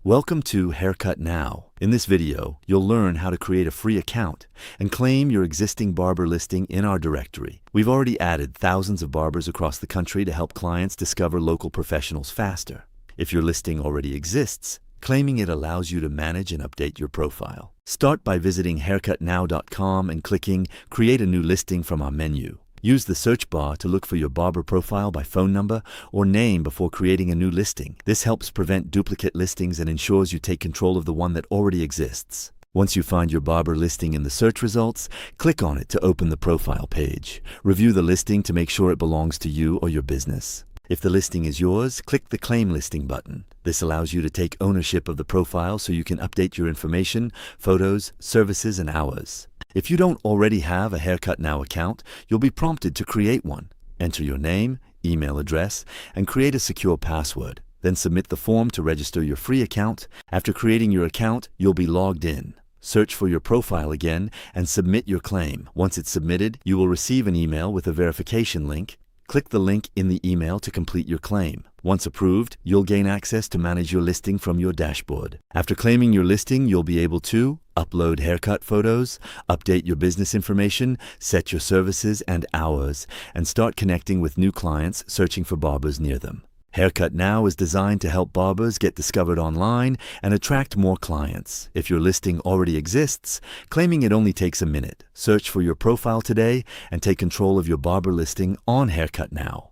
Welcome to Haircut Now. In this video, you'll learn how to create a free account and claim your existing barber listing in our directory. We've already added thousands of barbers across the country to help clients discover local professionals faster. If your listing already exists, claiming it allows you to manage and update your profile. Start by visiting haircutnow.com and clicking Create a New Listing from our menu. Use the search bar to look for your barber profile by phone number or name before creating a new listing. This helps prevent duplicate listings and ensures you take control of the one that already exists. Once you find your barber listing in the search results, click on it to open the profile page. Review the listing to make sure it belongs to you or your business. If the listing is yours, click the Claim Listing button. This allows you to take ownership of the profile so you can update your information, photos, services, and hours. If you don't already have a Haircut Now account, you'll be prompted to create one. Enter your name, email address, and create a secure password. Then submit the form to register your free account. After creating your account, you'll be logged in. Search for your profile again and submit your claim. Once it's submitted, you will receive an email with a verification link. Click the link in the email to complete your claim. Once approved, you'll gain access to manage your listing from your dashboard. After claiming your listing, you'll be able to upload haircut photos, update your business information, set your services and hours, and start connecting with new clients searching for barbers near them. Haircut Now is designed to help barbers get discovered online and attract more clients. If your listing already exists, claiming it only takes a minute. Search for your profile today and take control of your barber listing on Haircut Now.